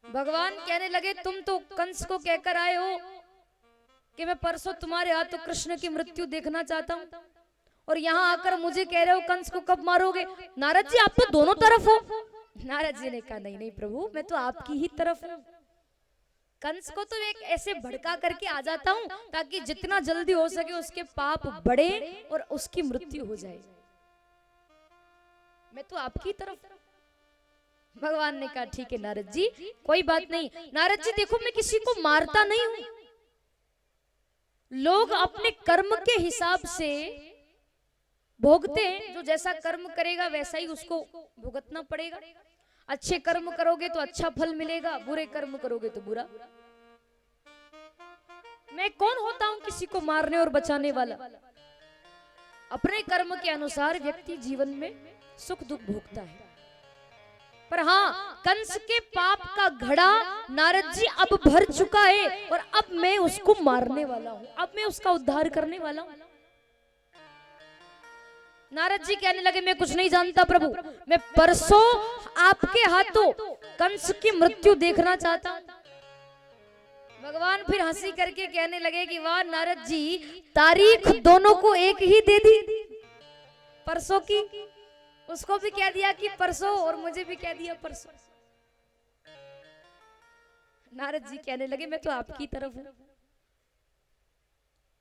भगवान कहने लगे तुम तो कंस को कहकर आए हो कि मैं परसों तुम्हारे हाथों कृष्ण की मृत्यु देखना चाहता हूँ, और यहाँ आकर मुझे कह रहे हो कंस को कब मारोगे। नारद जी आप तो दोनों तरफ हो। नारद जी ने कहा नहीं नहीं प्रभु, मैं तो आपकी ही तरफ हूँ। कंस को तो एक ऐसे भड़का करके आ जाता हूँ ताकि जितना जल्दी हो सके उसके पाप बढ़े और उसकी मृत्यु हो जाए। मैं तो आपकी तरफ। भगवान ने कहा ठीक है नारद जी, कोई बात नहीं। नारद जी देखो, मैं किसी को मारता नहीं हूं। लोग अपने कर्म के हिसाब से भोगते हैं, जो जैसा कर्म करेगा वैसा ही उसको भुगतना पड़ेगा। अच्छे कर्म करोगे तो अच्छा फल मिलेगा, बुरे कर्म करोगे तो बुरा। मैं कौन होता हूं किसी को मारने और बचाने वाला। अपने कर्म के अनुसार व्यक्ति जीवन में सुख दुख भोगता है। पर हाँ, कंस के पाप का घड़ा नारद जी अब भर चुका है और अब मैं उसको मारने वाला हूं, अब मैं उसका उद्धार करने वाला हूं। नारद जी कहने लगे मैं कुछ नहीं जानता प्रभु, मैं परसों आपके हाथों कंस की मृत्यु देखना चाहता हूं। भगवान फिर हंसी करके कहने लगे कि वाह नारद जी, तारीख दोनों को एक ही दे दी, परसों की। उसको भी कह दिया कि परसों और मुझे भी कह दिया परसों। नारद जी कहने लगे मैं तो आपकी तरफ हूं।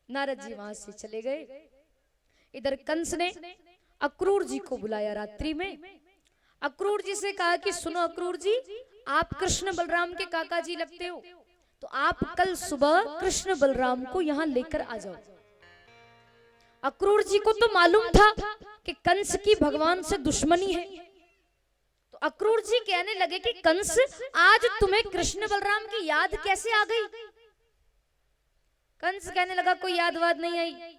नारद जी वहां से चले गए। इधर कंस ने अक्रूर जी को बुलाया रात्रि में। अक्रूर जी से कहा कि सुनो अक्रूर जी, आप कृष्ण बलराम के काका जी लगते हो, तो आप कल सुबह कृष्ण बलराम को यहाँ लेकर आ जाओ। अक्रूर जी को तो मालूम था कि कंस की भगवान से दुश्मनी है, तो अक्रूर जी कहने लगे कि कंस, आज तुम्हें कृष्ण बलराम की याद कैसे आ गई। कंस कहने लगा कोई याद वाद नहीं आई।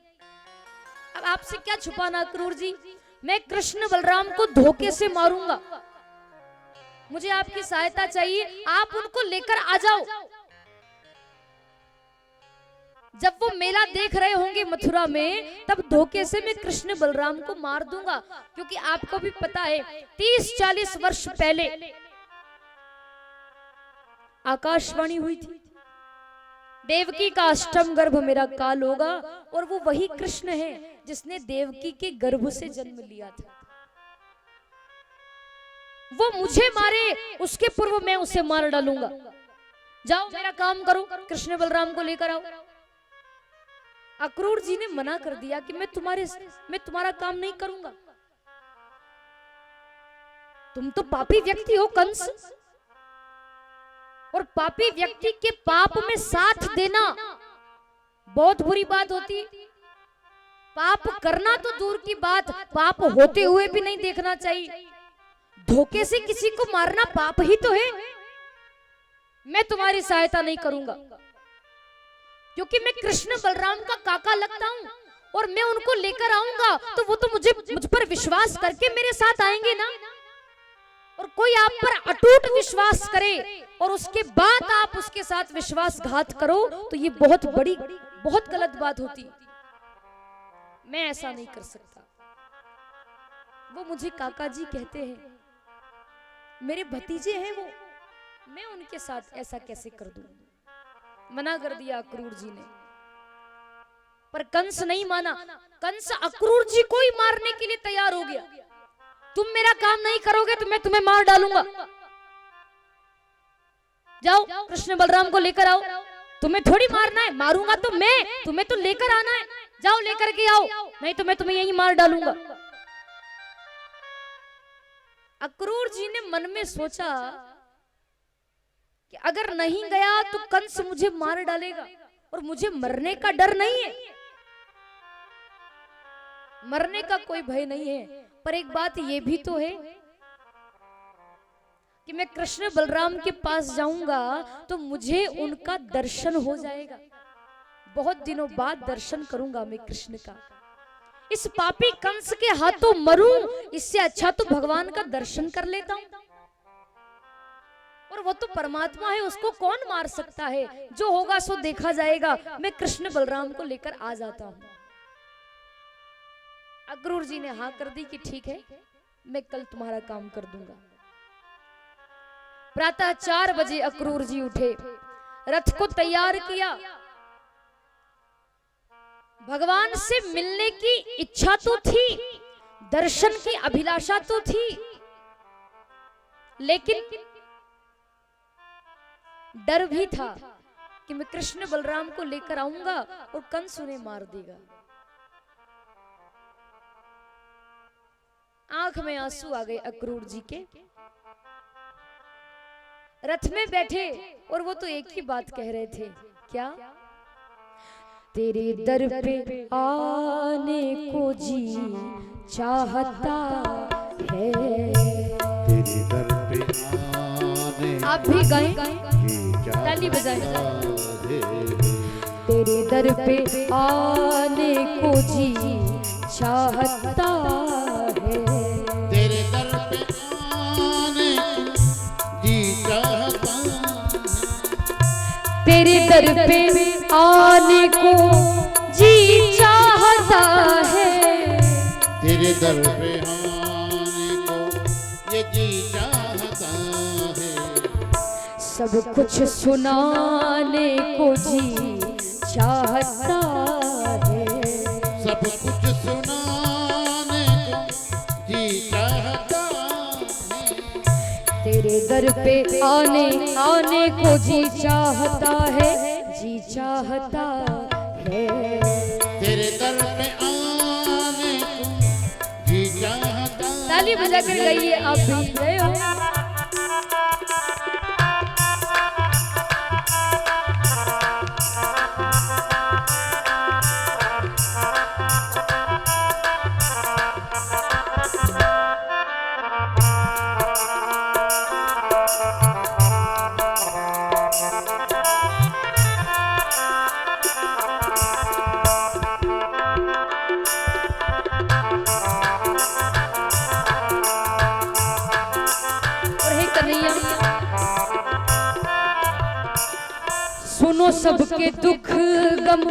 अब आपसे क्या छुपाना अक्रूर जी, मैं कृष्ण बलराम को धोखे से मारूंगा, मुझे आपकी सहायता चाहिए, आप उनको लेकर आ जाओ। जब वो मेला देख रहे होंगे मथुरा में, तब धोखे से मैं कृष्ण बलराम को मार दूंगा, क्योंकि आपको भी पता है 30-40 वर्ष पहले आकाशवाणी हुई थी, देवकी का अष्टम गर्भ मेरा काल होगा, और वो वही कृष्ण है जिसने देवकी के गर्भ से जन्म लिया था। वो मुझे मारे उसके पूर्व मैं उसे मार डालूंगा। जाओ मेरा काम करो, कृष्ण बलराम को लेकर आओ। अक्रूर जी ने मना कर दिया कि मैं तुम्हारा काम नहीं करूंगा। तुम तो पापी व्यक्ति हो कंस, और पापी व्यक्ति के पाप में साथ देना बहुत बुरी बात होती। पाप करना तो दूर की बात, पाप होते हुए भी नहीं देखना चाहिए। धोखे से किसी को मारना पाप ही तो है। मैं तुम्हारी सहायता नहीं करूंगा, क्योंकि मैं कृष्ण बलराम का काका लगता हूं, और मैं उनको लेकर आऊंगा तो वो तो मुझ पर विश्वास करके मेरे साथ आएंगे ना। और कोई आप पर अटूट विश्वास करे और उसके बाद आप उसके साथ विश्वासघात करो, तो ये बहुत गलत बात होती। मैं ऐसा नहीं कर सकता। वो मुझे काका जी कहते हैं, मेरे भतीजे हैं वो, मैं उनके साथ ऐसा कैसे कर दूं। मना कर दिया अक्रूर जी ने। पर कंस नहीं माना। कंस अक्रूर जी को ही मारने के लिए तैयार हो गया। तुम मेरा काम नहीं करोगे तो मैं तुम्हें मार डालूंगा। जाओ कृष्ण बलराम को लेकर आओ। तुम्हें थोड़ी मारना है, मारूंगा तो मैं, तुम्हें तो लेकर आना है। जाओ लेकर के आओ, नहीं तो मैं तुम्हें यहीं मार डालूंगा। अक्रूर जी ने मन में सोचा कि अगर नहीं गया तो कंस मुझे मार डालेगा, और मुझे मरने का डर नहीं है, मरने का कोई भय नहीं है। पर एक बात ये भी तो है कि मैं कृष्ण बलराम के पास जाऊंगा तो मुझे उनका दर्शन हो जाएगा। बहुत दिनों बाद दर्शन करूंगा मैं कृष्ण का। इस पापी कंस के हाथों मरूं, इससे अच्छा तो भगवान का दर्शन कर लेता हूं। और वो तो परमात्मा है, उसको कौन मार सकता है। जो होगा सो देखा जाएगा। मैं कृष्ण बलराम को लेकर आ जाता हूं। अक्रूर जी ने हाँ कर दी कि ठीक है, मैं कल तुम्हारा काम कर दूंगा। प्रातः 4 बजे अक्रूर जी उठे, रथ को तैयार किया। भगवान से मिलने की इच्छा तो थी, दर्शन की अभिलाषा तो थी, लेकिन डर भी था कि मैं कृष्ण बलराम को लेकर आऊंगा और कंस उन्हें मार देगा। आंख में आंसू आ गए अक्रूर जी के। रथ में बैठे और वो तो एक ही बात कह रहे थे, क्या? तेरे दर पे आने को जी चाहता है। तेरे दर पे आने आप भी गाएं, चाहता ताली बजाएं। है। तेरे दर पे आने को जी चाहता है। तेरे दर पे आने जी चाहता है। तेरे दर पे आने को जी चाहता है। तेरे दर पे आने को ये जी चाहता है। सब कुछ सुनाने को जी चाहता है। सब कुछ सुनाने को जी चाहता है। तेरे दर पे आने को जी चाहता है, जी चाहता है। तेरे दर पे आने को जी चाहता। ताली बजा कर गाइए आप भी, जय हो। सुनो सबके दुख गम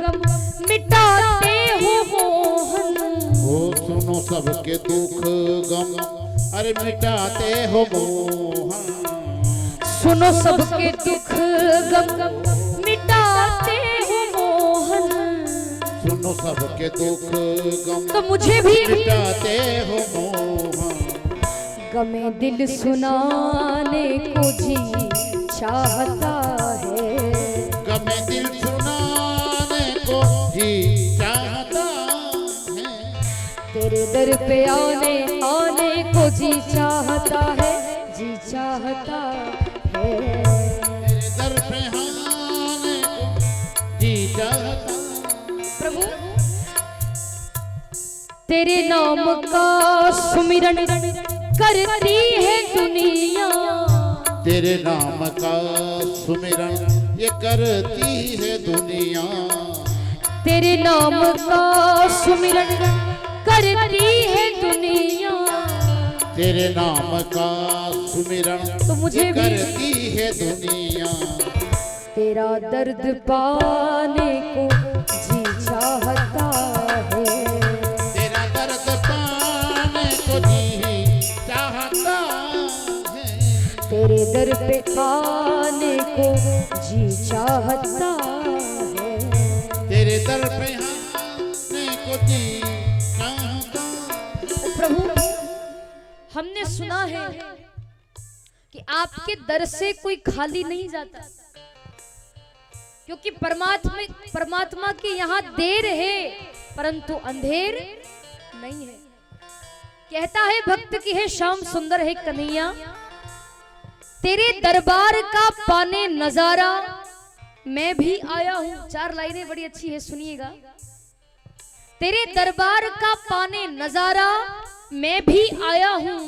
मिटाते हो मोहन। ओ सुनो सबके दुख गम अरे मिटाते हो मोहन। सुनो सबके दुख गम मिटाते हो मोहन। सुनो सबके दुख गम तो मुझे भी मिटाते हो मोहन। गमे दिल सुनाने को जी चाहता है। गमे दिल सुनाने को जी चाहता है। तेरे दर पे आने को जी चाहता है, जी चाहता है। तेरे दर पे आने को जी चाहता। प्रभु तेरे नाम का सुमिरन करती है दुनिया। तेरे नाम का सुमिरन ये करती है दुनिया। तेरे नाम का सुमिरन करती है दुनिया। तेरे नाम का सुमिरन तो मुझे ये भी करती है दुनिया। तेरा दर्द पाने को जी चाहता है। तेरा दर्द पाने को जी चाहता है। तेरे दर पे आने को जी चाहता है। तेरे दर पे आने को जी चाहता। प्रभु हमने सुना है कि आपके दर से कोई खाली नहीं जाता, क्योंकि परमात्मा के यहाँ देर है परंतु अंधेर नहीं है। कहता है भक्त की है श्याम सुंदर है कन्हैया। तेरे दरबार का पाने नजारा मैं भी आया हूं। 4 लाइनें बड़ी अच्छी है, सुनिएगा। तेरे दरबार का पाने नजारा मैं भी आया हूं।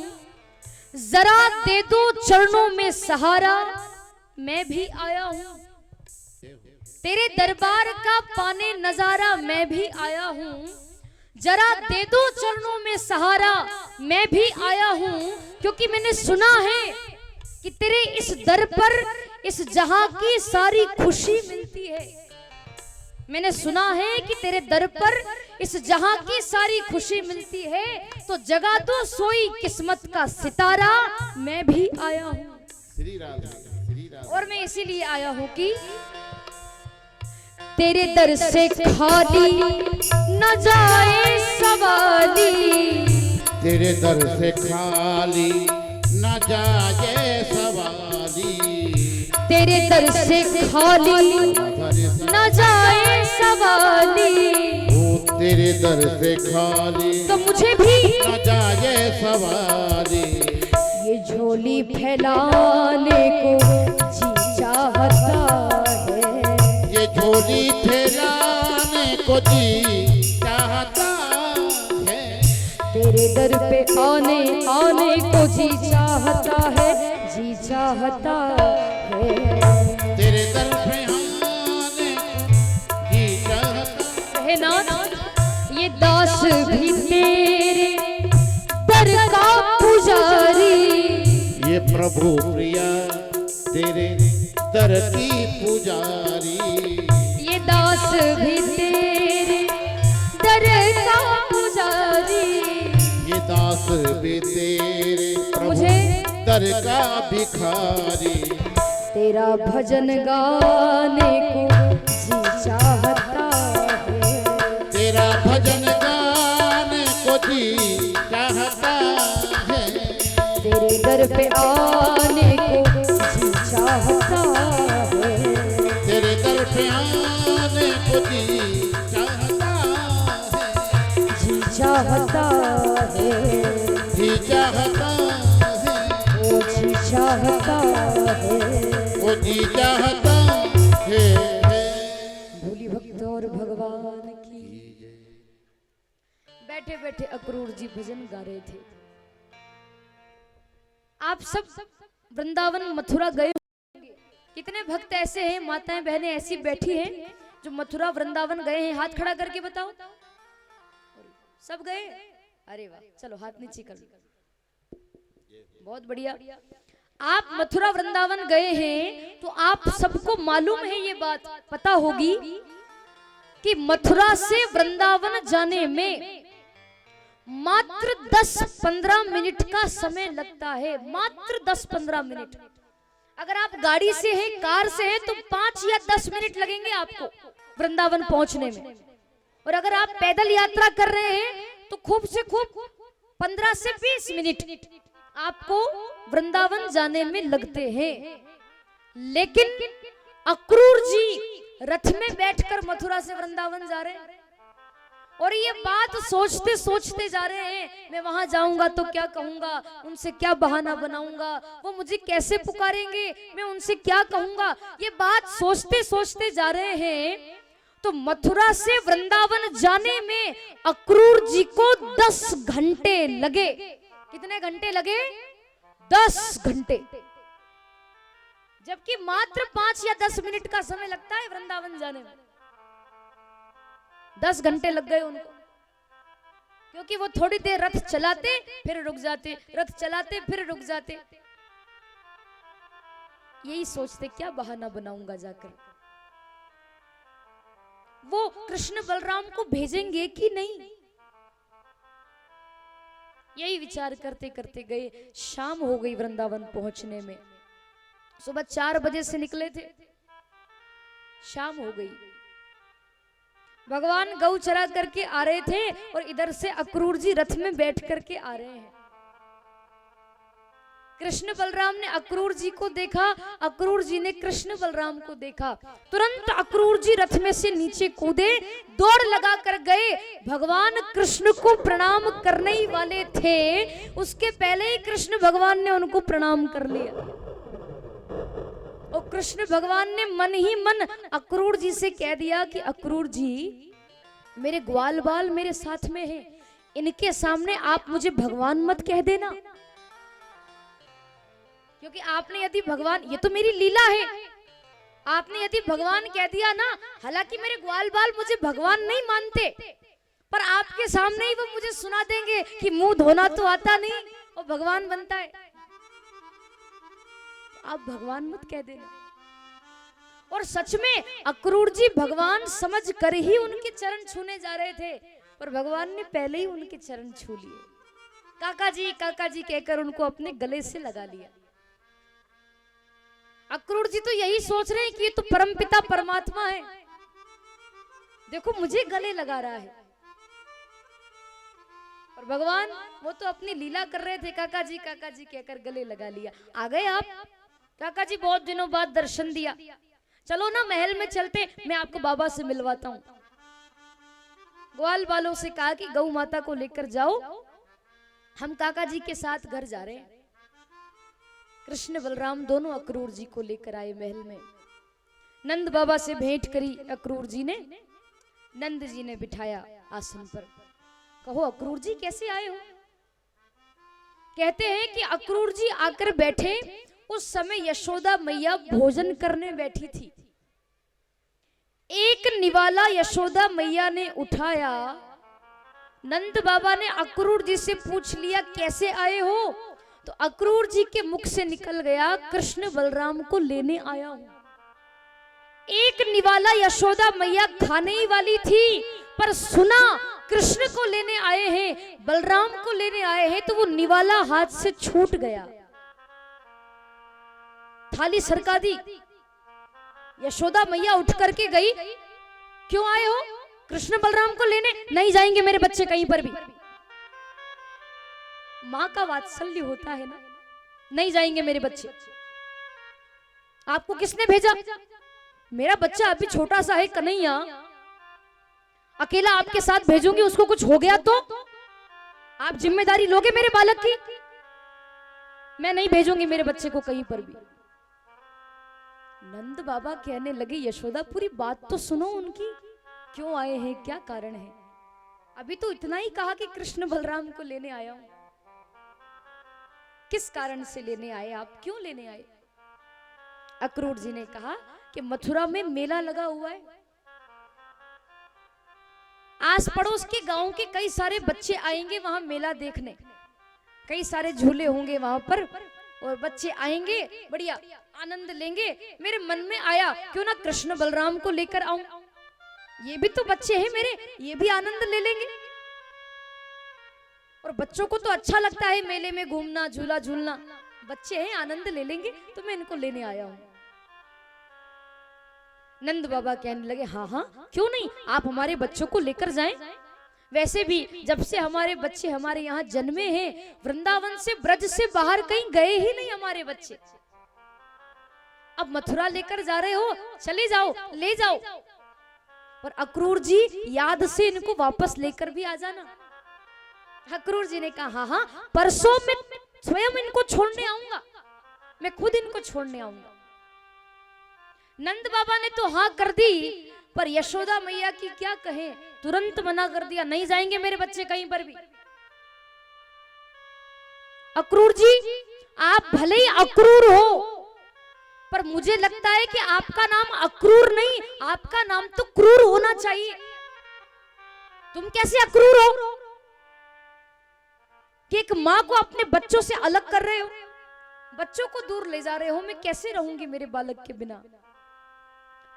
जरा दे दो चरणों में सहारा मैं भी आया हूं। तेरे दरबार का पाने नजारा मैं भी आया हूं। जरा दे दो चरणों में सहारा मैं भी आया हूं। क्योंकि मैंने सुना है कि तेरे इस दर पर इस जहां की सारी खुशी मिलती है। मैंने सुना है कि तेरे दर पर इस जहां की सारी खुशी मिलती है। तो जगा दो सोई किस्मत का सितारा मैं भी आया हूं। श्री राधे श्री राधे। और मैं इसीलिए आया हूँ कि तेरे दर से खाली न जाए सवाली, तेरे दर से खाली न जाए सवाली, तेरे दर से खाली न जाए सवाली, ओ तेरे दर से खाली तो मुझे भी न जाए सवाली, ये झोली फैलाने को जी चाहता है, ये झोली फैलाने को जी चाहता है, तेरे दर पे आने आने को जी चाहता है, जी चाहता है। तेरे दर पे आने जी चाहता है ना, ये दास भी तेरे दर का पुजारी, ये प्रभु प्रिया तेरे दर की पुजारी, ये दास भी तेरे दर का पुजारी, ये दास भी तेरे प्रभु मुझे दर का भिखारी, तेरा भजन गाने को जी चाहता है, तेरा भजन गाने को जी चाहता है, तेरे दर पे आने को जी चाहता है, तेरे दर पे आने को जी चाहता है, जी चाहता है, जी चाहता है, ओ जी चाहता है। वो जी चाहता है। भोली भक्त और भगवान की। बैठे बैठे अक्रूर जी भजन गा रहे थे। आप सब वृंदावन मथुरा गए होंगे। कितने भक्त ऐसे हैं, माताएं बहनें ऐसी बैठी हैं जो मथुरा वृंदावन गए हैं? हाथ खड़ा करके बताओ। सब गए? अरे वाह, चलो हाथ नीचे कर लो। बहुत बढ़िया। आप मथुरा वृंदावन गए हैं तो आप सबको मालूम है, ये बात पता होगी कि मथुरा से वृंदावन जाने में मात्र 10-15 मिनट का समय लगता है। मात्र 10-15 मिनट। अगर आप गाड़ी से हैं, कार से हैं तो 5 या 10 मिनट लगेंगे आपको वृंदावन पहुंचने में। और अगर आप पैदल यात्रा कर रहे हैं तो खूब से खूब 15 से 20 मिनट आपको वृंदावन जाने में लगते हैं। लेकिन अक्रूर जी रथ में बैठकर मथुरा से वृंदावन जा रहे हैं और ये बात सोचते सोचते जा रहे हैं, मैं वहां जाऊंगा तो क्या कहूंगा, उनसे क्या बहाना बनाऊंगा, वो मुझे कैसे पुकारेंगे, मैं उनसे क्या कहूंगा। ये बात सोचते सोचते जा रहे हैं तो मथुरा से वृंदावन जाने में अक्रूर जी को 10 घंटे लगे। कितने घंटे लगे? 10 घंटे। जबकि मात्र 5 या 10 मिनट का समय लगता है वृंदावन जाने में। 10 घंटे लग गए उनको, क्योंकि वो थोड़ी देर रथ चलाते फिर रुक जाते, रथ चलाते फिर रुक जाते। यही सोचते क्या बहाना बनाऊंगा जाकर। वो कृष्ण बलराम को भेजेंगे कि नहीं, यही विचार करते करते गए। शाम हो गई वृंदावन पहुंचने में। सुबह 4 बजे से निकले थे, शाम हो गई। भगवान गौ चरा करके आ रहे थे और इधर से अक्रूर जी रथ में बैठ करके आ रहे हैं। कृष्ण बलराम ने अक्रूर जी को देखा, अक्रूर जी ने कृष्ण बलराम को देखा। तुरंत अक्रूर जी रथ में से नीचे कूदे, दौड़ लगा कर गए। भगवान कृष्ण को प्रणाम करने ही वाले थे, उसके पहले ही कृष्ण भगवान ने उनको प्रणाम कर लिया। और कृष्ण भगवान ने मन ही मन अक्रूर जी से कह दिया कि अक्रूर जी, मेरे ग्वाल बाल मेरे साथ में हैं, इनके सामने आप मुझे भगवान मत कह देना, क्योंकि आपने यदि भगवान, ये तो मेरी लीला है, आपने यदि भगवान कह दिया ना, हालांकि मेरे ग्वाल बाल मुझे भगवान नहीं मानते, पर आपके सामने ही वो मुझे सुना देंगे कि मुंह धोना तो आता नहीं और भगवान बनता है, आप भगवान मत कह देना। और सच में अक्रूर जी भगवान समझ कर ही उनके चरण छूने जा रहे थे, पर भगवान ने पहले ही उनके चरण छू लिए। काका जी कहकर उनको अपने गले से लगा लिया। अक्रूर जी तो यही सोच रहे हैं कि ये तो परमपिता परमात्मा है, देखो मुझे गले लगा रहा है। और भगवान वो तो अपनी लीला कर रहे थे, काका जी कहकर गले लगा लिया। आ गए आप काका जी, बहुत दिनों बाद दर्शन दिया, चलो ना महल में चलते, मैं आपको बाबा से मिलवाता हूँ। ग्वाल वालों से कहा कि गौ माता को लेकर जाओ, हम काका जी के साथ घर जा रहे हैं। कृष्ण बलराम दोनों अक्रूर जी को लेकर आए महल में। नंद बाबा से भेंट करी अक्रूर जी ने, नंद जी ने बिठाया आसन पर। कहो अक्रूर जी कैसे आए हो? कहते हैं कि अक्रूर जी आकर बैठे, उस समय यशोदा मैया भोजन करने बैठी थी। एक निवाला यशोदा मैया ने उठाया, नंद बाबा ने अक्रूर जी से पूछ लिया कैसे आए हो? तो अक्रूर जी के मुख से निकल गया, कृष्ण बलराम को लेने आया हूं। एक निवाला यशोदा मैया खाने ही वाली थी, पर सुना कृष्ण को लेने आए हैं, बलराम को लेने आए हैं, तो वो निवाला हाथ से छूट गया। थाली सरका दी, यशोदा मैया उठ करके गई, क्यों आए हो? कृष्ण बलराम को लेने। नहीं जाएंगे मेरे बच्चे कहीं पर भी। मां का वात्सल्य होता है ना, नहीं जाएंगे मेरे बच्चे। आपको किसने भेजा? मेरा बच्चा अभी छोटा सा है कन्हैया, अकेला आपके साथ भेजूंगी, उसको कुछ हो गया तो आप जिम्मेदारी लोगे मेरे बालक की? मैं नहीं भेजूंगी मेरे बच्चे को कहीं पर भी। नंद बाबा कहने लगे यशोदा पूरी बात तो सुनो उनकी, क्यों आए हैं, क्या कारण है? अभी तो इतना ही कहा कि कृष्ण बलराम को लेने आया हूं। किस कारण से लेने आए आप, क्यों लेने आए? अक्रूर जी ने कहा कि मथुरा में मेला लगा हुआ है, आस पड़ोस के गांव के कई सारे बच्चे आएंगे वहां मेला देखने, कई सारे झूले होंगे वहां पर, और बच्चे आएंगे बढ़िया आनंद लेंगे। मेरे मन में आया क्यों ना कृष्ण बलराम को लेकर आऊं, ये भी तो बच्चे हैं मेरे, ये भी आनंद ले लेंगे। और बच्चों को तो अच्छा लगता है मेले में घूमना, झूला झूलना, बच्चे हैं आनंद ले लेंगे, तो मैं इनको लेने आया हूं। नंद बाबा कहने लगे हाँ हाँ क्यों नहीं, आप हमारे बच्चों को लेकर जाएं। वैसे भी जब से हमारे बच्चे हमारे यहाँ जन्मे हैं, वृंदावन से ब्रज से बाहर कहीं गए ही नहीं हमारे बच्चे। अब मथुरा लेकर जा रहे हो, चले जाओ, ले जाओ, पर अक्रूर जी याद से इनको वापस लेकर भी आ जाना। अक्रूर जी ने कहा हाँ हाँ परसों मैं स्वयं इनको छोड़ने आऊंगा, मैं खुद इनको छोड़ने आऊंगा। नंद बाबा ने तो हाँ कर दी, पर यशोदा मैया की क्या कहे, तुरंत मना कर दिया, नहीं जाएंगे मेरे बच्चे कहीं पर भी। अक्रूर जी आप भले ही अक्रूर हो, पर मुझे लगता है कि आपका नाम अक्रूर नहीं, आपका नाम तो क्रूर होना चाहिए। तुम कैसे अक्रूर हो कि एक मां को अपने बच्चों से अलग कर रहे हो, बच्चों को दूर ले जा रहे हो। मैं कैसे रहूंगी मेरे बालक के बिना,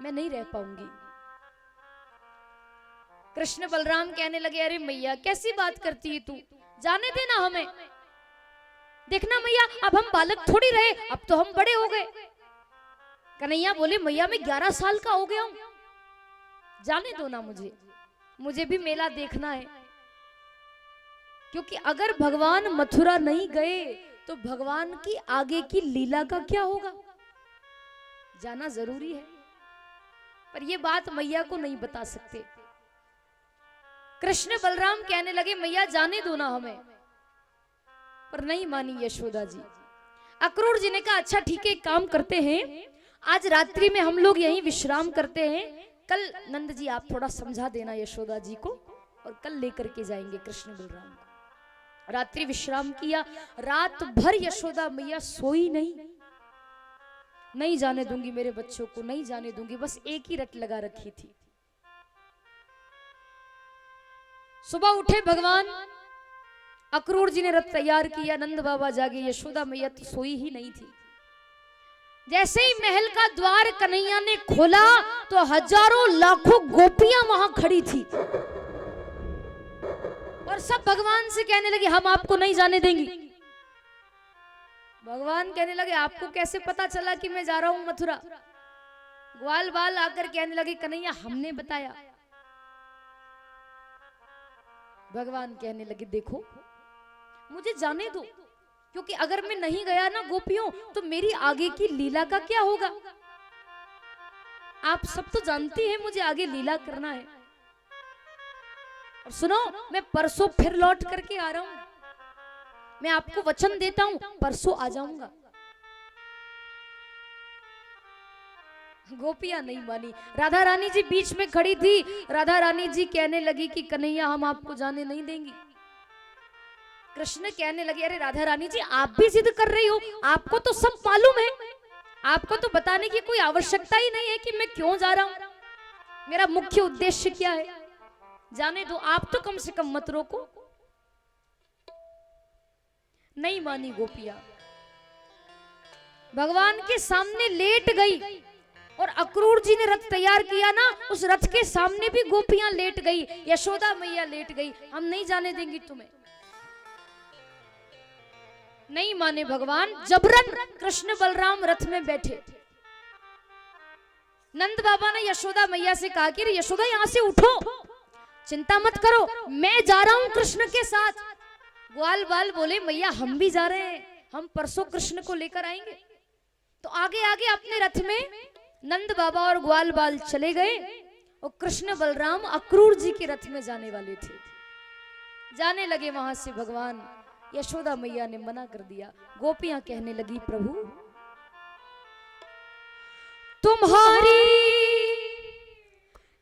मैं नहीं रह पाऊंगी। कृष्ण बलराम कहने लगे अरे मैया कैसी बात करती है तू, जाने देना हमें, देखना मैया अब हम बालक थोड़ी रहे, अब तो हम बड़े हो गए। कन्हैया बोले मैया मैं 11 साल का हो गया हूं, जाने दो ना मुझे भी मेला देखना है। क्योंकि अगर भगवान मथुरा नहीं गए तो भगवान की आगे की लीला का क्या होगा, जाना जरूरी है। पर ये बात मैया को नहीं बता सकते। कृष्ण बलराम कहने लगे मैया जाने दो ना हमें, पर नहीं मानी यशोदा जी। अक्रूर जी ने कहा अच्छा ठीक है, एक काम करते हैं, आज रात्रि में हम लोग यहीं विश्राम करते हैं, कल नंद जी आप थोड़ा समझा देना यशोदा जी को, और कल लेकर के जाएंगे कृष्ण बलराम को। रात्रि विश्राम किया, रात भर यशोदा मैया सोई नहीं जाने दूंगी मेरे बच्चों को, नहीं जाने दूंगी, बस एक ही रट लगा रखी थी। सुबह उठे भगवान, अक्रूर जी ने रथ तैयार किया, नंद बाबा जागे, यशोदा मैया तो सोई ही नहीं थी। जैसे ही महल का द्वार कन्हैया ने खोला तो हजारों लाखों गोपियां वहां खड़ी थी, और सब भगवान से कहने लगी हम आपको नहीं जाने देंगी। भगवान कहने लगे आपको कैसे पता चला कि मैं जा रहा हूं मथुरा? ग्वाल बाल आकर कहने लगे कन्हैया हमने बताया। भगवान कहने लगे देखो मुझे जाने दो, क्योंकि अगर मैं नहीं गया ना गोपियों तो मेरी आगे की लीला का क्या होगा? आप सब तो जानती हैं मुझे आगे लीला करना है। और सुनो मैं परसों फिर लौट करके आ रहा हूं, मैं आपको वचन देता हूं परसों आ जाऊंगा। गोपियां नहीं मानी। राधा रानी जी बीच में खड़ी थी। राधा रानी जी कहने लगी कि कन्हैया हम आपको जाने नहीं देंगी। कृष्ण कहने लगे अरे राधा रानी जी आप भी जिद कर रही हो, आपको तो सब मालूम है, आपको तो बताने की कोई आवश्यकता ही नहीं है कि मैं क्यों जा रहा हूं, मेरा मुख्य उद्देश्य क्या है। जाने दो, आप तो कम से कम मत रोको। नहीं मानी गोपियां, भगवान के सामने लेट गई। और अक्रूर जी ने रथ तैयार किया ना, उस रथ के सामने भी गोपियां लेट गई, यशोदा मैया लेट गई। हम नहीं जाने देंगी तुम्हें। नहीं माने भगवान, जबरन कृष्ण बलराम रथ में बैठे। नंद बाबा ने यशोदा मैया से कहा कि यशोदा यहां से उठो, चिंता मत करो, मैं जा रहा हूं कृष्ण के साथ। ग्वाल बाल बोले मैया हम भी जा रहे हैं, हम परसों कृष्ण को लेकर आएंगे। तो आगे आगे अपने रथ में नंद बाबा और ग्वाल बाल चले गए और कृष्ण बलराम अक्रूर जी के रथ में जाने वाले थे। जाने लगे वहां से भगवान, यशोदा मैया ने मना कर दिया। गोपियां कहने लगी प्रभु तुम्हारी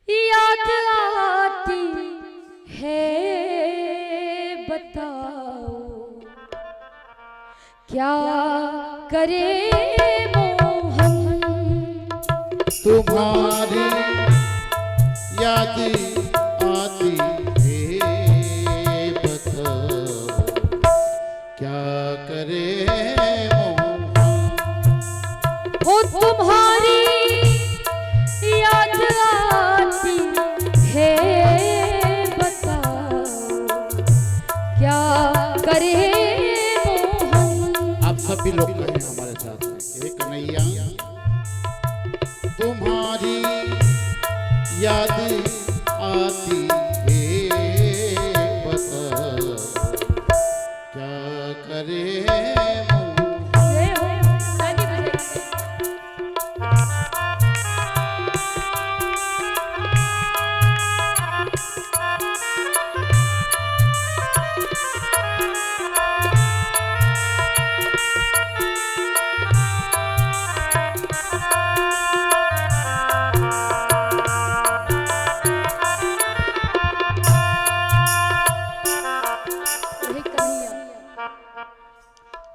याद आती है, बताओ क्या करे तुम्हारी याद आती है, बताओ क्या करे वो तुम्हारी याद आती है, बताओ क्या करे आप सभी लोग कहें हमारे साथ में, हे कन्हैया तुम्हारी याद आती है, बताओ क्या करे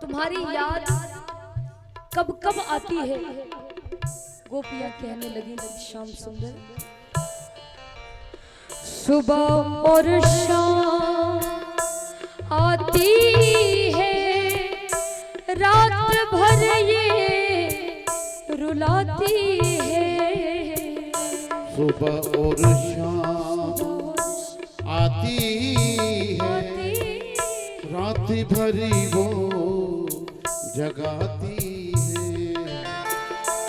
तुम्हारी याद कब कब आती है? गोपियां कहने लगी श्याम सुंदर सुबह और शाम आती है, रात भर ये रुलाती है। सुबह और शाम आती है, रात भरी वो जगाती है।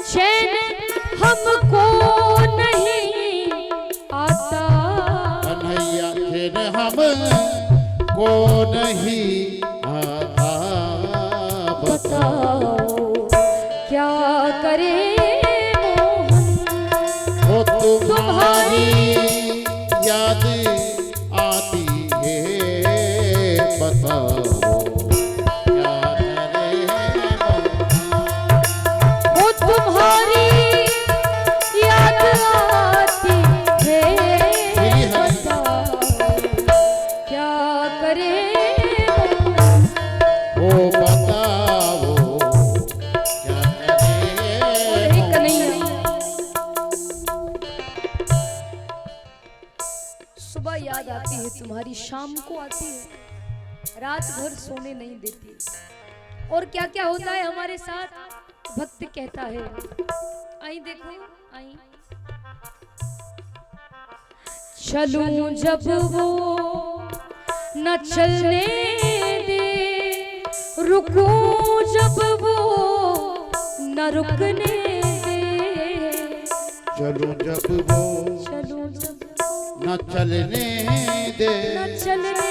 चैन हमको नहीं आता, कन्हैया चैन हमको नहीं आता, बताओ क्या करे वो तुम्हारी याद आती है, बताओ तुम्हारी याद आती है, बताओ क्या करे वो, बताओ क्या करे कन्हैया। सुबह याद आती है तुम्हारी, शाम को आती है, रात भर सोने नहीं देती। और क्या क्या होता है हमारे साथ? भक्त कहता है, आई देखो आई, चलूं जब वो न चलने दे, रुकूं जब वो न रुकने दे, चलूं जब वो चलूं जब न चलने दे, न चलने,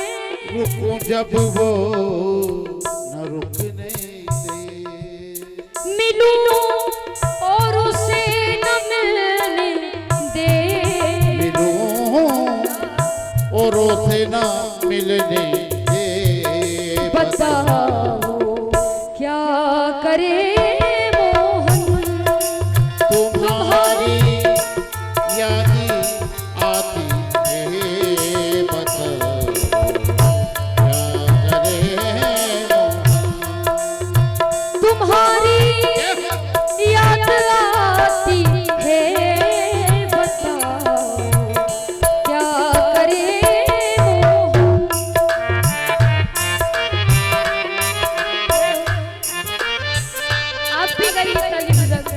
रुकूं जब वो न रुकने दे, मिलूं और उसे न मिलने दे, मिलूं और उसे न मिलने दे, बताओ क्या करे मोहन, तुम्हारी याद आती है, बताओ क्या करे मोहन, तुम्हारी याद आती है, बताओ क्या करे मोहन। आप भी करिए ताली बजाकर।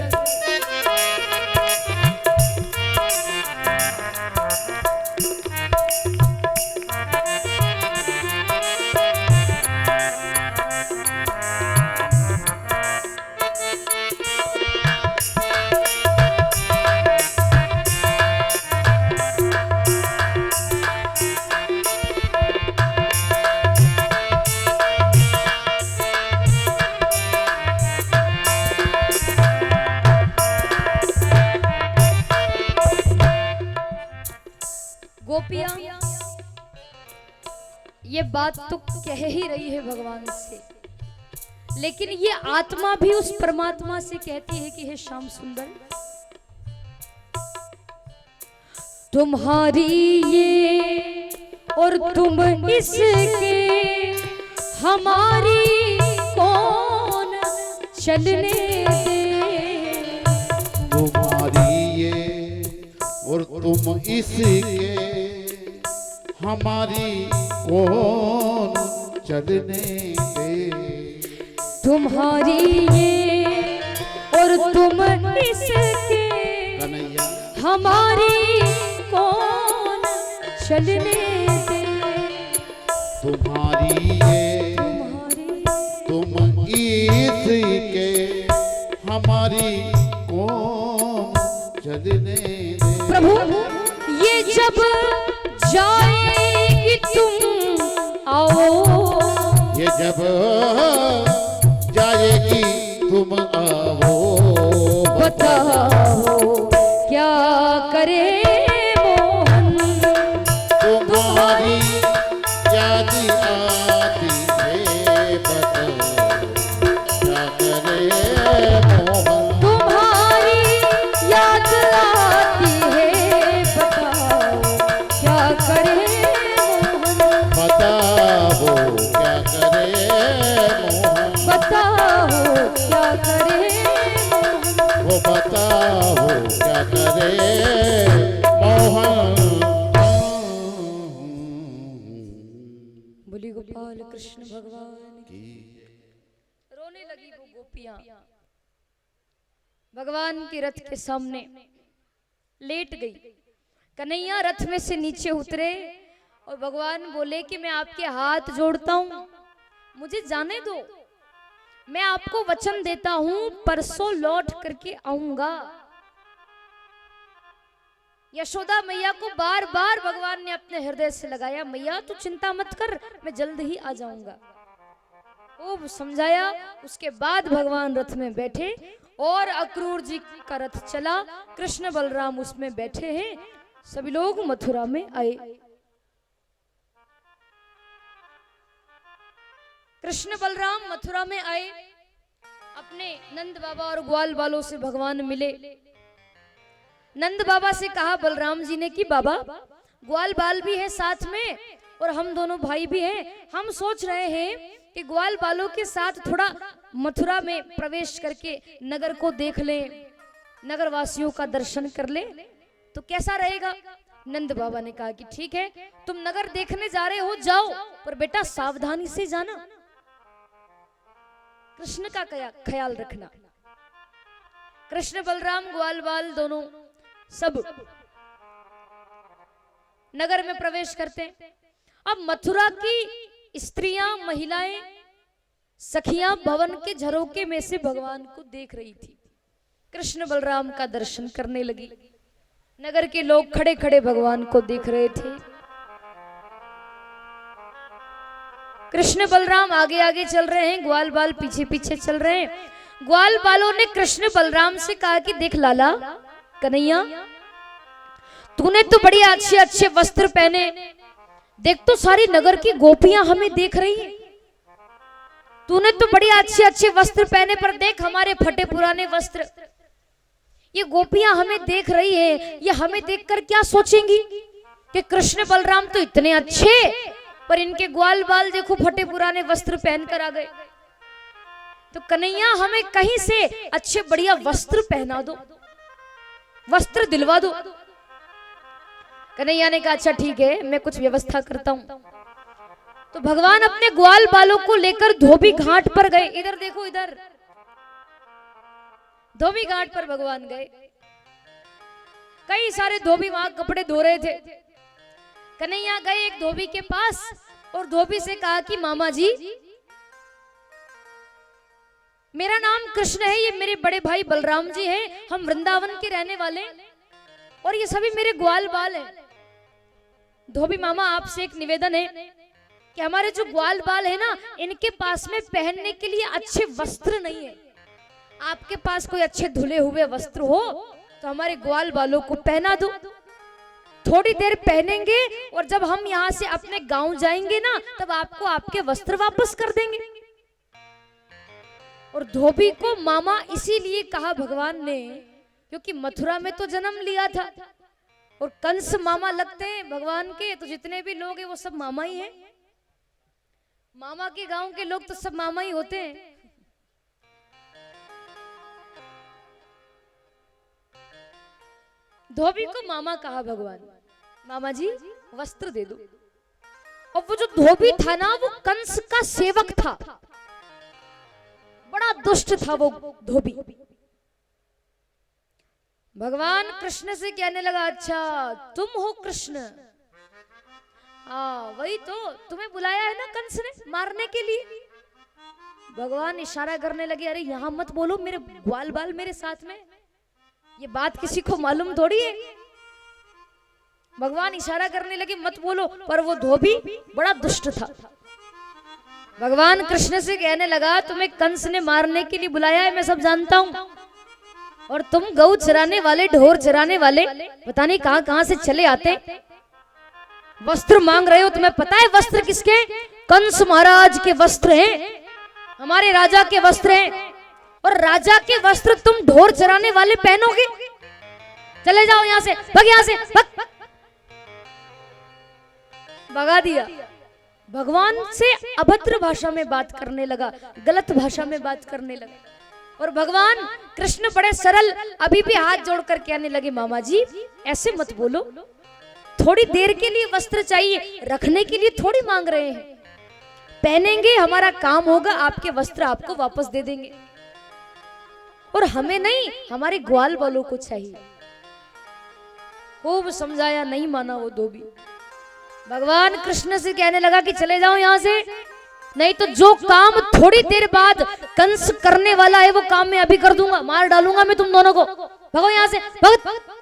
गोपियां ये बात तो कह ही रही है भगवान से, लेकिन ये आत्मा भी उस परमात्मा से कहती है कि हे श्याम सुंदर, तुम्हारी ये और तुम इसके, हमारी कौन चलने दे, तुम्हारी ये और तुम इसके, हमारी कौन चलने दे, तुम्हारी ये और तुम इसके, कन्हैया हमारी कौन चलने दे, तुम्हारी ये तुम्हारी तुम इसके, हमारी कौन चलने दे, प्रभु ये जब जाएगी तुम आओ, ये जब जाएगी तुम आओ, बताओ क्या करे मोहन, तुम्हारी याद आती है, बताओ क्या करे मोहन, तुम्हारी याद आती है, बताओ क्या करे मोहन, बताओ क्या करे मोहन, बताओ क्या करे मोहन। वो बताओ क्या करे मोहन। बोली गोपाल कृष्ण भगवान की। रोने लगी वो गोपियां भगवान के रथ के सामने लेट गई। कन्हैया रथ में से नीचे उतरे और भगवान बोले कि मैं आपके हाथ जोड़ता हूं, मुझे जाने दो, मैं आपको वचन देता हूं परसों लौट करके आऊंगा। यशोदा मैया को बार बार भगवान ने अपने हृदय से लगाया, मैया तू चिंता मत कर, मैं जल्द ही आ जाऊंगा। खूब समझाया। उसके बाद भगवान रथ में बैठे और अक्रूर जी का रथ चला, कृष्ण बलराम उसमें बैठे हैं, सभी लोग मथुरा में आए। कृष्ण बलराम मथुरा में आए, अपने नंद बाबा और ग्वाल बालों से भगवान मिले। नंद बाबा से कहा बलराम जी ने कि बाबा ग्वाल बाल भी है साथ में और हम दोनों भाई भी हैं, हम सोच रहे हैं कि ग्वाल बालों के साथ थोड़ा मथुरा में प्रवेश करके नगर को देख लें, नगर वासियों का दर्शन कर ले, तो कैसा रहेगा। नंद बाबा ने कहा कि ठीक है, तुम नगर देखने जा रहे हो जाओ, पर बेटा सावधानी से जाना, कृष्ण का ख्याल रखना। कृष्ण बलराम ग्वाल बाल दोनों सब नगर में प्रवेश करते हैं। अब मथुरा की स्त्रियां महिलाएं सखियां भवन के झरोके में से भगवान को देख रही थी। कृष्ण बलराम का दर्शन करने लगी। नगर के लोग खड़े खड़े भगवान को देख रहे थे। कृष्ण बलराम आगे आगे चल रहे हैं, ग्वाल बाल पीछे पीछे चल रहे हैं। ग्वाल बालों ने कृष्ण बलराम से कहा कि देख लाला कन्हैया, तूने तो बड़ी अच्छे अच्छे वस्त्र पहने, देख तो सारी नगर की गोपियां हमें देख रही हैं। तूने तो बड़ी अच्छे अच्छे वस्त्र पहने, पर देख हमारे फटे पुराने वस्त्र। ये गोपियां हमें देख रही हैं, ये हमें देखकर क्या सोचेंगी कि कृष्ण बलराम तो इतने अच्छे, पर इनके ग्वाल बाल देखो फटे पुराने वस्त्र पहनकर आ गए। तो कन्हैया हमें कहीं से अच्छे बढ़िया वस्त्र पहना दो, वस्त्र दिलवा दो। कन्हैया ने कहा अच्छा ठीक है, मैं कुछ व्यवस्था करता हूं। तो भगवान अपने ग्वाल बालों को लेकर धोबी घाट पर गए। इधर देखो, इधर धोबी घाट पर भगवान गए। कई सारे धोबी वहां कपड़े धो रहे थे। कन्हैया गए एक धोबी के पास और धोबी से कहा कि मामा जी, मेरा नाम कृष्ण है, ये मेरे बड़े भाई बलराम जी हैं, हम वृंदावन के रहने वाले, और ये सभी मेरे ग्वाल बाल हैं। धोबी मामा आपसे एक निवेदन है कि हमारे जो ग्वाल बाल है ना, इनके पास में पहनने के लिए अच्छे वस्त्र नहीं है। आपके पास कोई अच्छे धुले हुए वस्त्र हो तो हमारे ग्वाल बालों को पहना दो, थोड़ी देर पहनेंगे और जब हम यहाँ से अपने गांव जाएंगे ना, तब आपको आपके वस्त्र वापस कर देंगे। और धोबी को मामा इसीलिए कहा भगवान ने क्योंकि मथुरा में तो जन्म लिया था और कंस मामा लगते हैं भगवान के, तो जितने भी लोग हैं वो सब मामा ही हैं। मामा के गांव के लोग तो सब मामा ही होते हैं। धोबी को मामा कहा भगवान, मामा जी वस्त्र दे दो। और वो जो धोबी था ना, वो कंस का सेवक था, बड़ा दुष्ट था वो धोबी। भगवान कृष्ण से कहने लगा अच्छा तुम हो कृष्ण? हाँ वही तो, तुम्हें बुलाया है ना कंस ने मारने के लिए। भगवान इशारा करने लगे, अरे यहां मत बोलो, मेरे ग्वाल बाल मेरे साथ में, ये बात किसी को मालूम थोड़ी है। भगवान इशारा करने लगे मत बोलो, पर वो धोबी बड़ा दुष्ट था। भगवान कृष्ण से कहने लगा तुम्हें कंस ने मारने के लिए बुलाया है, मैं सब जानता हूं, और तुम गऊ चराने वाले, ढोर चराने वाले पता नहीं कहां कहां से चले आते, वस्त्र मांग रहे हो। तुम्हें पता है वस्त्र किसके? कंस महाराज के वस्त्र हैं, हमारे राजा के वस्त्र हैं, और राजा के वस्त्र तुम ढोर चराने वाले पहनोगे? चले जाओ यहां से, भग यहां से, भग। भगा दिया। भगवान से अभद्र भाषा में बात करने लगा, गलत भाषा में बात करने लगा। और भगवान कृष्ण बड़े सरल अभी भी हाथ जोड़कर कहने लगे मामा जी ऐसे मत बोलो, थोड़ी देर के लिए वस्त्र चाहिए, रखने के लिए थोड़ी मांग रहे हैं। पहनेंगे, हमारा काम होगा, आपके वस्त्र आपको वापस दे देंगे, और हमें नहीं, हमारे ग्वाल बालों को चाहिए। खूब समझाया, नहीं माना वो धोबी। भगवान कृष्ण से कहने लगा कि चले जाओ यहां से, नहीं तो जो काम थोड़ी देर बाद कंस करने वाला है वो काम मैं अभी कर दूंगा, मार डालूंगा मैं तुम दोनों को। भगो यहां से, भगत।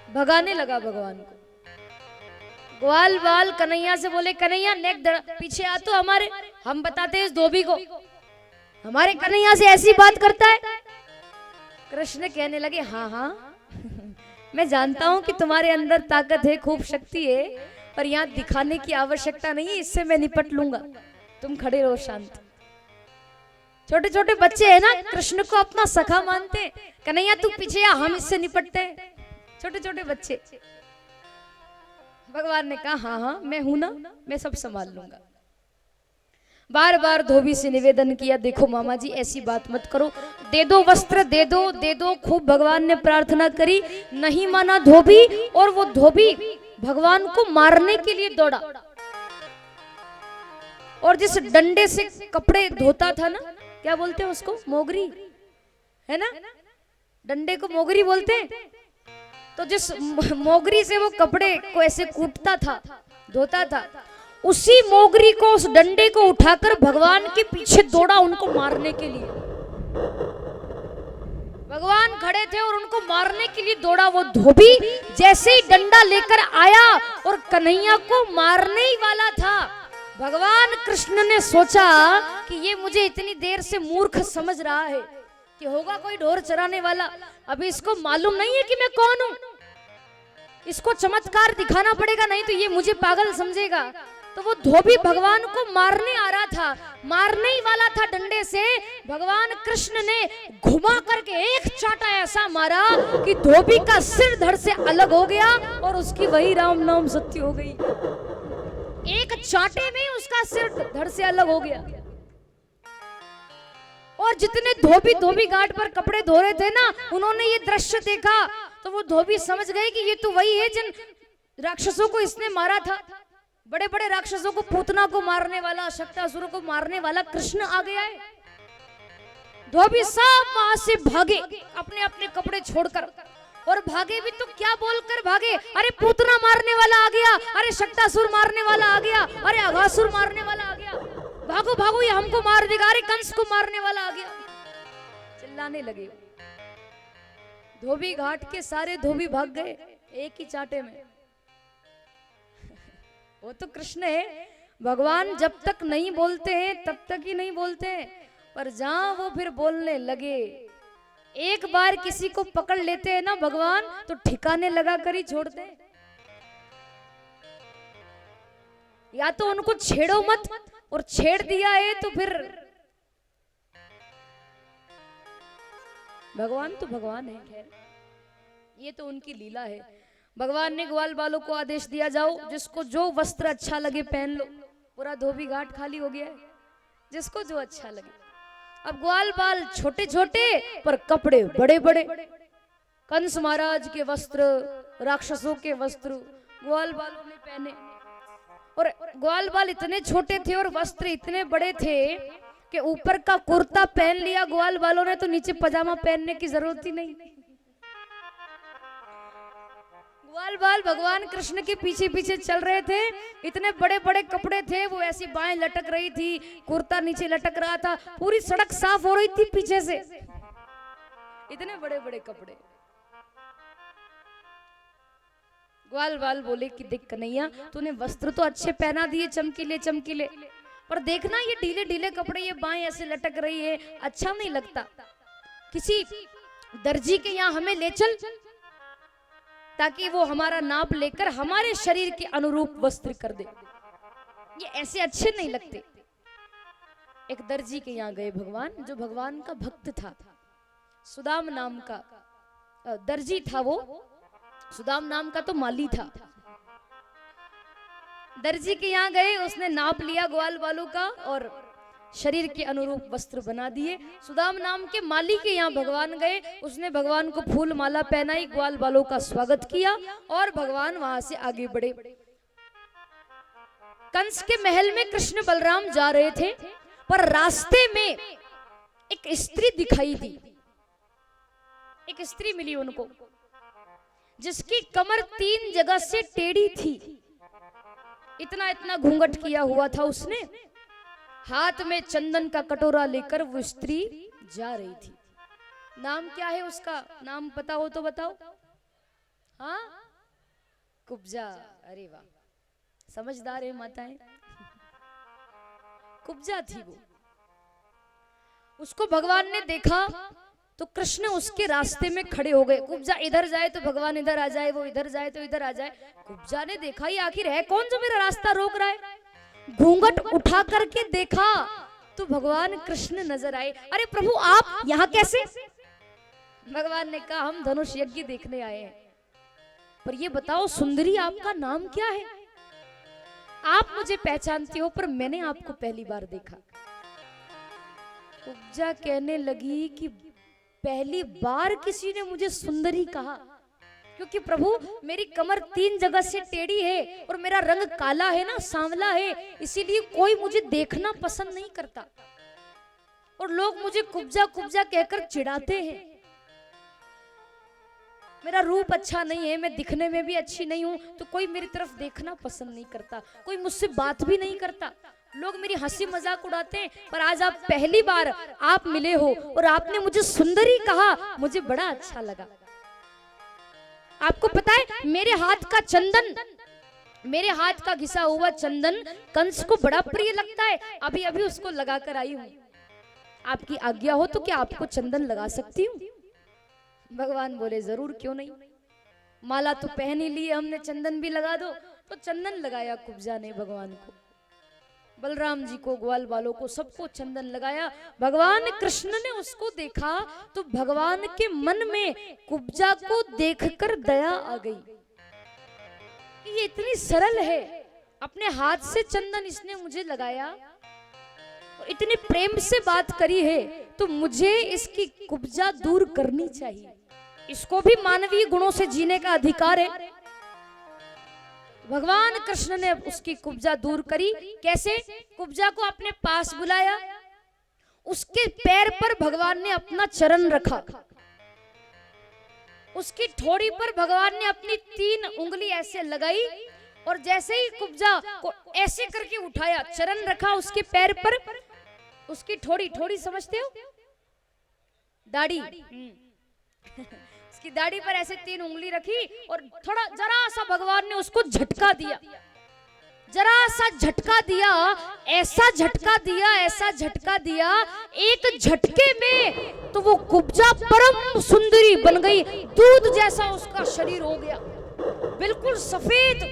भगाने लगा भगवान को। ग्वाल बाल कन्हैया से बोले कन्हैया नेक पीछे आ तो हमारे, हम बताते हैं इस धोबी को, हमारे कन्हैया से ऐसी बात करता है। कृष्ण कहने लगे हाँ हाँ मैं जानता हूं कि तुम्हारे अंदर ताकत है, खूब शक्ति है, पर यहाँ दिखाने की आवश्यकता नहीं, इससे मैं निपट लूंगा, तुम खड़े रहो शांत। छोटे छोटे बच्चे हैं ना, कृष्ण को अपना सखा मानते हैं। कन्हैया तू पीछे आ, हम इससे निपटते हैं, छोटे छोटे बच्चे। भगवान ने कहा हाँ हाँ मैं हूं ना, मैं सब संभाल लूंगा। बार बार धोबी से निवेदन किया, देखो मामा जी ऐसी बात मत करो, दे दो वस्त्र, दे दो दे दो। खूब भगवान ने प्रार्थना करी, नहीं माना धोबी, और वो धोबी भगवान को मारने के लिए दौड़ा। और जिस डंडे से कपड़े धोता था ना, क्या बोलते हैं उसको, मोगरी है ना, डंडे को मोगरी बोलते हैं। तो जिस मोगरी से वो कपड़े को ऐसे कूटता था, धोता था, उसी मोगरी को, उस डंडे को उठाकर भगवान के पीछे दौड़ा उनको मारने के लिए। भगवान खड़े थे और उनको मारने के लिए दौड़ा। वो धोबी जैसे ही डंडा लेकर आया और कन्हैया को मारने ही वाला था, भगवान कृष्ण ने सोचा कि ये मुझे इतनी देर से मूर्ख समझ रहा है कि होगा कोई ढोर चराने वाला, अभी इसको मालूम नहीं है कि मैं कौन हूं, इसको चमत्कार दिखाना पड़ेगा, नहीं तो ये मुझे पागल समझेगा। तो वो धोबी भगवान को मारने आ रहा था, मारने ही वाला था डंडे से। भगवान कृष्ण ने घुमा करके एक चाटा ऐसा मारा कि धोबी का सिर धड़ से अलग हो गया और उसकी वही राम नाम सत्य हो गई। एक चाटे में उसका सिर धड़ से अलग हो गया। और जितने धोबी घाट पर कपड़े धो रहे थे ना, उन्होंने ये दृश्य देखा तो वो धोबी समझ गए कि ये तो वही है जिन राक्षसों को इसने मारा था। बड़े बड़े राक्षसों को, पूतना को मारने वाला, शक्तासुरों को मारने वाला कृष्ण आ गया है। धोबी सब वहां से भागे अपने अपने कपड़े छोड़कर, और भागे भी तो क्या बोलकर भागे, अरे पूतना मारने वाला आ गया, अरे शक्तासुर मारने वाला आ गया, अरे अघासुर मारने वाला आ गया, भागो भागो ये हमको मार देगा, अरे कंस को मारने वाला आ गया, चिल्लाने लगे। धोबी घाट के सारे धोबी भाग गए एक ही चाटे में। वो तो कृष्ण है, भगवान जब तक नहीं बोलते हैं तब तक ही नहीं बोलते हैं, पर जहां वो फिर बोलने लगे, एक बार किसी को पकड़ लेते हैं ना भगवान, तो ठिकाने लगा कर ही छोड़ते हैं। या तो उनको छेड़ो मत, और छेड़ दिया है तो फिर भगवान तो भगवान है। खैर ये तो उनकी लीला है। भगवान ने ग्वाल बालों को आदेश दिया, जाओ जिसको जो वस्त्र अच्छा लगे पहन लो। पूरा धोबी घाट खाली हो गया है, जिसको जो अच्छा लगे। अब ग्वाल बाल छोटे छोटे पर कपड़े बड़े बड़े, कंस महाराज के वस्त्र, राक्षसों के वस्त्र ग्वाल बालों ने पहने। और ग्वाल बाल इतने छोटे थे और वस्त्र इतने बड़े थे कि ऊपर का कुर्ता पहन लिया ग्वाल बालों ने तो नीचे पजामा पहनने की जरूरत ही नहीं। ग्वाल बाल भगवान कृष्ण के पीछे पीछे चल रहे थे। इतने बड़े बड़े कपड़े थे, वो ऐसी बाहें लटक रही थी, कुर्ता नीचे लटक रहा था, पूरी सड़क साफ हो रही थी पीछे से, इतने बड़े बड़े कपड़े। ग्वाल बाल बोले कि देख कन्हैया, तूने वस्त्र तो अच्छे पहना दिए, चमकीले चमकीले, पर देखना ये ढीले ढीले कपड़े, ये बाहें ऐसे लटक रही है, अच्छा नहीं लगता। किसी दर्जी के यहाँ हमें ले चल, ताकि वो हमारा नाप लेकर हमारे शरीर के अनुरूप वस्त्र कर दे, ये ऐसे अच्छे नहीं लगते। एक दर्जी के यहाँ गए भगवान, जो भगवान का भक्त था, सुदाम नाम का दर्जी था वो। सुदाम नाम का तो माली था। दर्जी के यहाँ गए, उसने नाप लिया ग्वाल बालों का और शरीर के अनुरूप वस्त्र बना दिए। सुदाम नाम के माली के यहाँ भगवान गए, उसने भगवान को फूल माला पहनाई, ग्वाल बालों का स्वागत किया और भगवान वहां से आगे बढ़े। कंस के महल में कृष्ण बलराम जा रहे थे, पर रास्ते में एक स्त्री दिखाई दी। एक स्त्री मिली उनको, जिसकी कमर 3 जगह से टेढ़ी थी, इतना इतना घूंघट किया हुआ था उसने। हाथ में चंदन का कटोरा लेकर वो स्त्री जा रही थी। नाम क्या है उसका? नाम पता हो तो बताओ। हाँ, कुब्जा। अरे वाह, समझदार है माताएं। कुब्जा थी वो। उसको भगवान ने देखा तो कृष्ण उसके रास्ते में खड़े हो गए। कुब्जा इधर जाए तो भगवान इधर आ जाए, वो इधर जाए तो इधर आ जाए। कुब्जा ने देखा ये आखिर है कौन जो मेरा रास्ता रोक रहा है। घूंघट उठा करके देखा तो भगवान कृष्ण नजर आए। अरे प्रभु, आप यहाँ कैसे? भगवान ने कहा, हम धनुष यज्ञ देखने आए हैं, पर ये बताओ सुंदरी, आपका नाम क्या है? आप मुझे पहचानती हो, पर मैंने आपको पहली बार देखा। कुब्जा कहने लगी कि पहली बार किसी ने मुझे सुंदरी कहा, क्योंकि प्रभु मेरी कमर 3 जगह से टेढ़ी है और मेरा रंग काला है ना, सांवला है, इसीलिए कोई मुझे देखना पसंद नहीं करता और लोग मुझे कुब्जा कुब्जा कहकर चिढ़ाते हैं। मेरा रूप अच्छा नहीं है, मैं दिखने में भी अच्छी नहीं हूं, तो कोई मेरी तरफ देखना पसंद नहीं करता, कोई मुझसे बात भी नहीं करता, लोग मेरी हंसी मजाक उड़ाते हैं। पर आज आप पहली बार आप मिले हो और आपने मुझे सुंदरी कहा, मुझे बड़ा अच्छा लगा। आपको पता है मेरे हाथ का चंदन, मेरे हाथ का घिसा हुआ चंदन कंस को बड़ा प्रिय लगता है, अभी अभी उसको लगा कर आई हूं। आपकी आज्ञा हो तो क्या आपको चंदन लगा सकती हूँ? भगवान बोले जरूर, क्यों नहीं, माला तो पहन ही ली हमने, चंदन भी लगा दो। तो चंदन लगाया कुब्जा ने भगवान को, बलराम जी को, ग्वाल वालों को, सबको चंदन लगाया। भगवान कृष्ण ने उसको देखा तो भगवान के मन में कुब्जा को देखकर दया आ गई कि ये इतनी सरल है, अपने हाथ से चंदन इसने मुझे लगाया और इतनी प्रेम से बात करी है, तो मुझे इसकी कुब्जा दूर करनी चाहिए। इसको भी मानवीय गुणों से जीने का अधिकार है। भगवान कृष्ण ने उसकी कुब्जा दूर करी। कैसे? कुब्जा को अपने पास बुलाया, उसके पैर पर भगवान ने अपना चरण रखा, उसकी ठोड़ी पर भगवान ने अपनी 3 उंगली ऐसे लगाई और जैसे ही कुब्जा को ऐसे करके उठाया, चरण रखा उसके पैर पर, उसकी ठोड़ी, ठोड़ी समझते हो, दाढ़ी, उसकी दाढ़ी पर ऐसे 3 उंगली रखी और थोड़ा जरा सा भगवान ने उसको झटका दिया, जरा सा झटका दिया, ऐसा झटका दिया, ऐसा झटका दिया, एक झटके में तो वो कुब्जा परम सुंदरी बन गई, दूध जैसा उसका शरीर हो गया, बिल्कुल सफेद।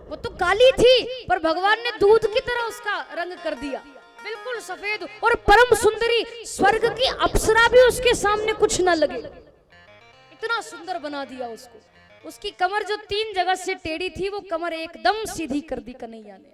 वो तो काली थी पर भगवान ने दूध की तरह उसका रंग कर दिया, बिल्कुल सफेद और परम सुंदरी, स्वर्ग की अप्सरा भी उसके सामने कुछ न लगे, इतना सुंदर बना दिया उसको। उसकी कमर जो 3 जगह से टेढ़ी थी, वो कमर एकदम सीधी कर दी कन्हैया ने।